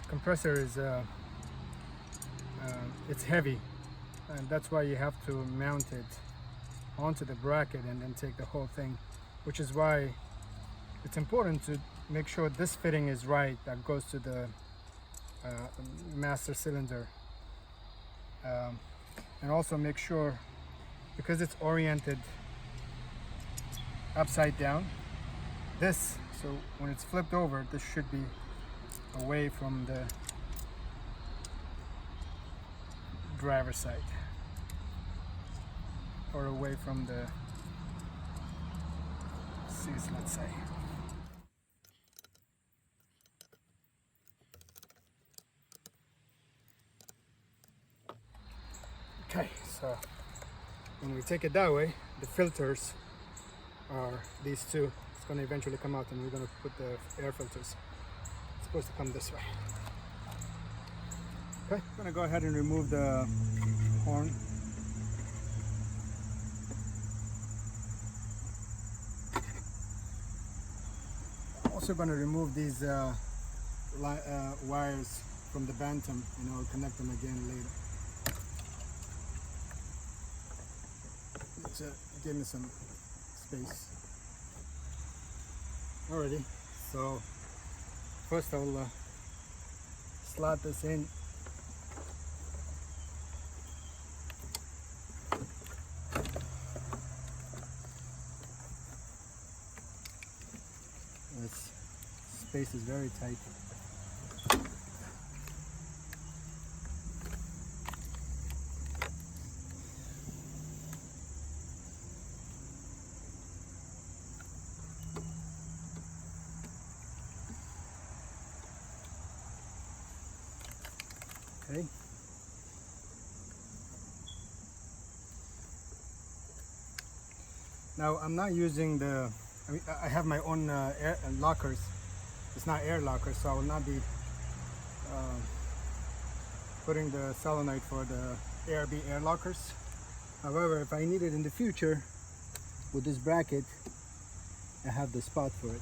compressor is it's heavy, and that's why you have to mount it onto the bracket and then take the whole thing, which is why it's important to make sure this fitting is right that goes to the master cylinder, and also make sure, because it's oriented upside down, so when it's flipped over, this should be away from the driver's side, or away from the seats, let's say. Okay, so when we take it that way, the filters are these two. It's going to eventually come out, and we're going to put the air filters. It's supposed to come this way. Okay, I'm going to go ahead and remove the horn. I'm also going to remove these wires from the Bantam, and I'll connect them again later. Give me some space. Alrighty, so first I'll slot this in. This space is very tight. Okay. Now I'm not using I have my own air lockers. It's not air lockers, so I will not be putting the solenoid for the ARB air lockers. However, if I need it in the future, with this bracket, I have the spot for it.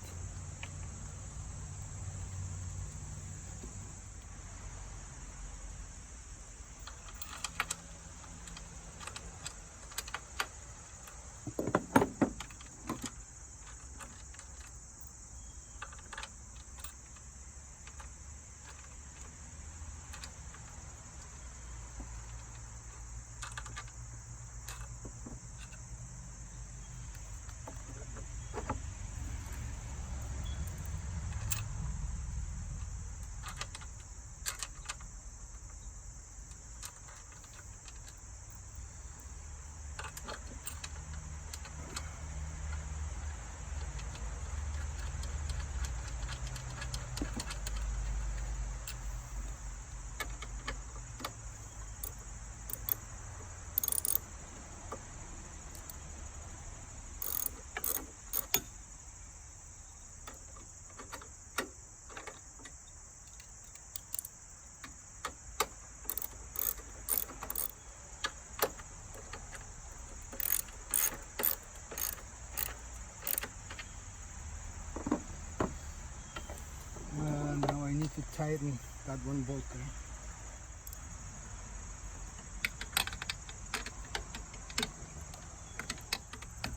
Now I need to tighten that one bolt there.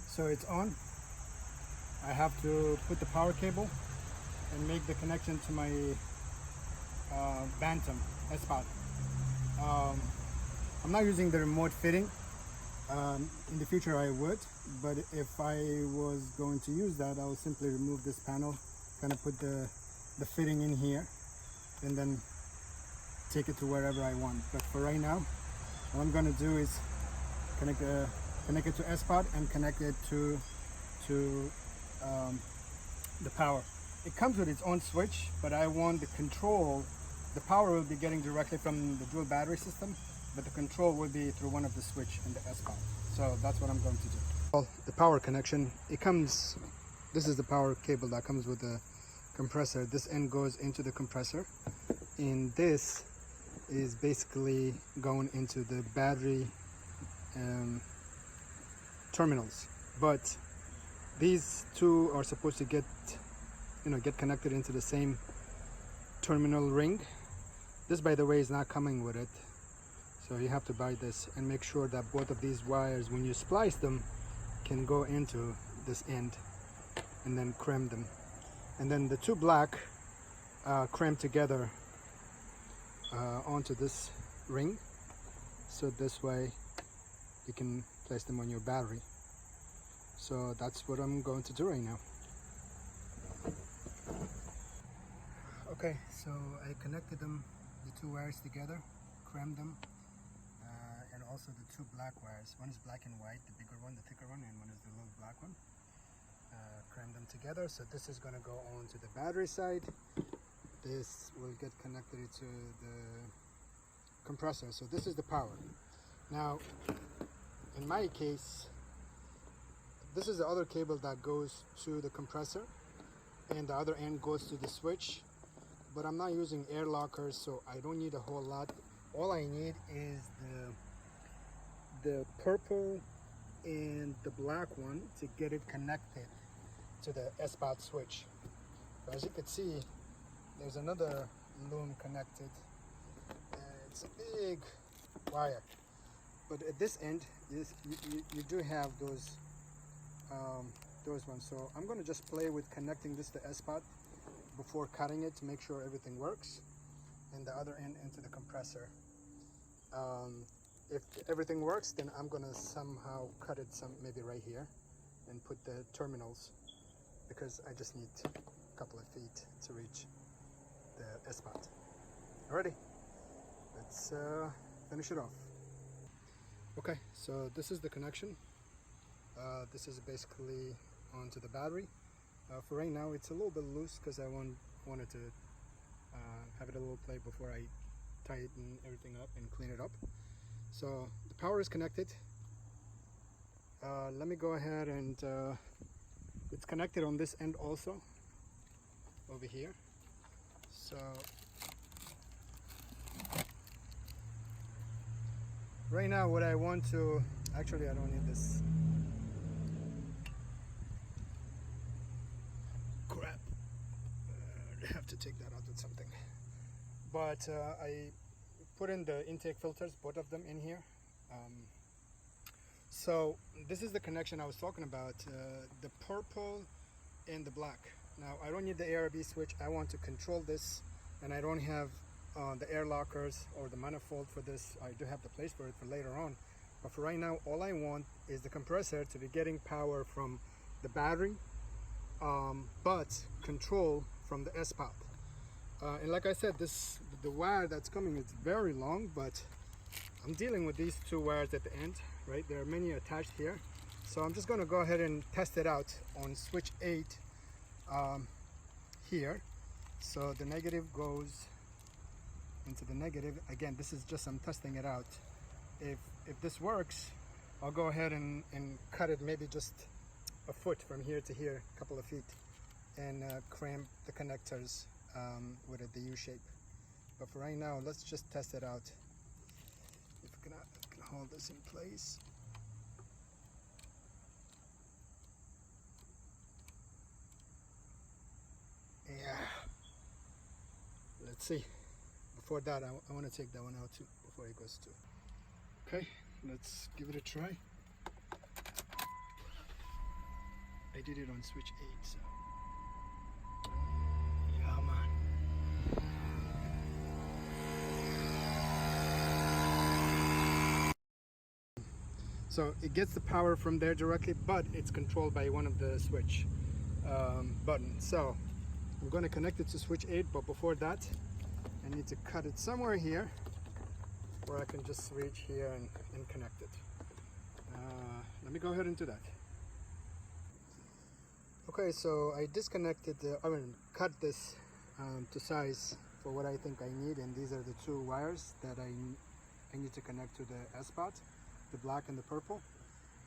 So it's on. I have to put the power cable and make the connection to my Bantam sPod. I'm not using the remote fitting. In the future I would, but if I was going to use that, I would simply remove this panel, kind of put the fitting in here, and then take it to wherever I want. But for right now, what I'm going to do is connect it to sPod and connect it to the power. It comes with its own switch, but I want the control. The power will be getting directly from the dual battery system, but the control will be through one of the switch in the sPod. So that's what I'm going to do. Well, the power connection, this is the power cable that comes with the compressor. This end goes into the compressor, and this is basically going into the battery terminals. But these two are supposed to get connected into the same terminal ring, This, by the way, is not coming with it, so you have to buy this, and make sure that both of these wires, when you splice them, can go into this end, and then crimp them. And then the two black crimp together onto this ring, so this way you can place them on your battery. So that's what I'm going to do right now. Okay, so I connected them, the two wires together, crammed them, and also the two black wires. One is black and white, the bigger one, the thicker one, and one is the little black one. Cram them together. So this is going to go on to the battery side. This will get connected to the compressor. So this is the power. Now, in my case, this is the other cable that goes to the compressor, and the other end goes to the switch. But I'm not using air lockers, so I don't need a whole lot. All I need is the purple and the black one to get it connected to the sPod switch. As you can see, there's another loom connected. It's a big wire, but at this end you do have those ones. So I'm going to just play with connecting this to sPod before cutting it to make sure everything works, and the other end into the compressor. If everything works, then I'm gonna somehow cut it maybe right here and put the terminals, because I just need a couple of feet to reach the sPod. Alrighty, let's finish it off. Okay, so this is the connection. This is basically onto the battery. For right now, it's a little bit loose because I wanted to have it a little play before I tighten everything up and clean it up. So the power is connected. Let me go ahead and it's connected on this end also, over here. So right now what I want to, actually I don't need this. Crap. I have to take that out with something. But I put in the intake filters, both of them in here. So this is the connection I was talking about, the purple and the black. Now I don't need the ARB switch. I want to control this, and I don't have the air lockers or the manifold for this. I do have the place for it for later on, but for right now all I want is the compressor to be getting power from the battery, but control from the sPod. And like I said, the wire that's coming is very long, but I'm dealing with these two wires at the end, right? There are many attached here. So I'm just going to go ahead and test it out on switch 8 here. So the negative goes into the negative. Again, this is just, I'm testing it out. If this works, I'll go ahead and cut it maybe just a foot from here to here, a couple of feet, and cramp the connectors with the U shape. But for right now, let's just test it out. If we can hold this in place. Yeah. Let's see. Before that, I want to take that one out too, before it goes to. Okay, let's give it a try. I did it on switch 8, so. Yeah, man. So it gets the power from there directly, but it's controlled by one of the switch buttons. So I'm going to connect it to switch 8, but before that, I need to cut it somewhere here where I can just reach here and connect it. Let me go ahead and do that. Okay, so I disconnected, cut this to size for what I think I need, and these are the two wires that I need to connect to the sPod, the black and the purple.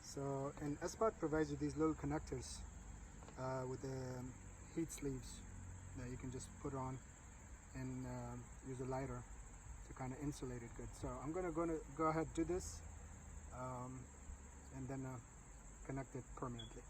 So, and sPod provides you these little connectors with the heat sleeves that you can just put on and use a lighter to kind of insulate it good. So I'm gonna go ahead and do this and then connect it permanently.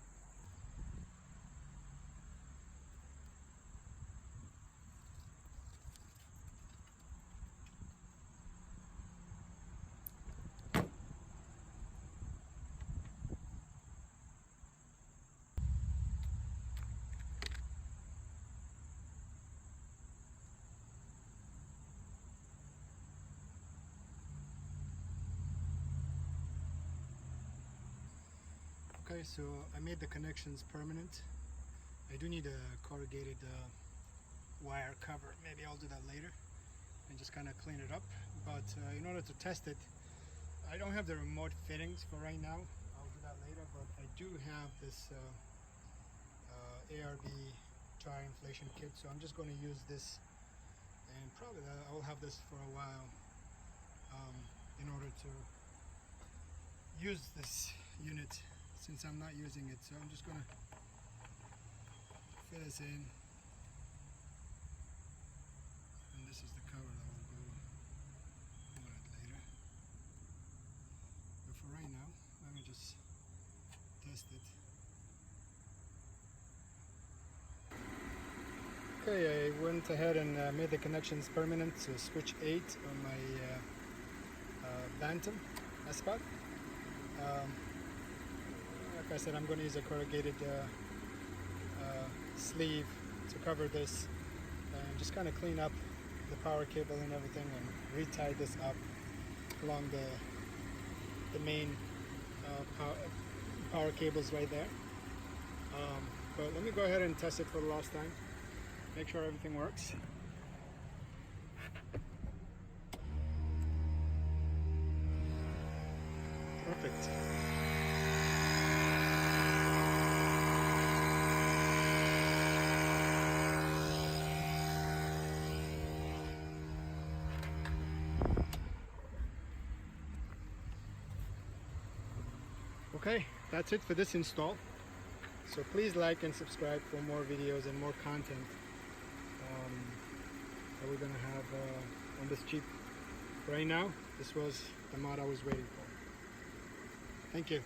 Okay, so I made the connections permanent. I do need a corrugated wire cover. Maybe I'll do that later and just kind of clean it up. But in order to test it, I don't have the remote fittings for right now. I'll do that later, but I do have this ARB tri-inflation kit, so I'm just going to use this, and probably I will have this for a while in order to use this unit since I'm not using it. So I'm just going to fit this in, and this is the cover that will go on it later. But for right now, let me just test it. Okay, I went ahead and made the connections permanent to switch 8 on my Bantam sPod. Like I said, I'm going to use a corrugated sleeve to cover this and just kind of clean up the power cable and everything and retie this up along the main power cables right there. But let me go ahead and test it for the last time. Make sure everything works. Perfect. Okay, that's it for this install. So please like and subscribe for more videos and more content that we're gonna have on this Jeep. Right now, this was the mod I was waiting for. Thank you.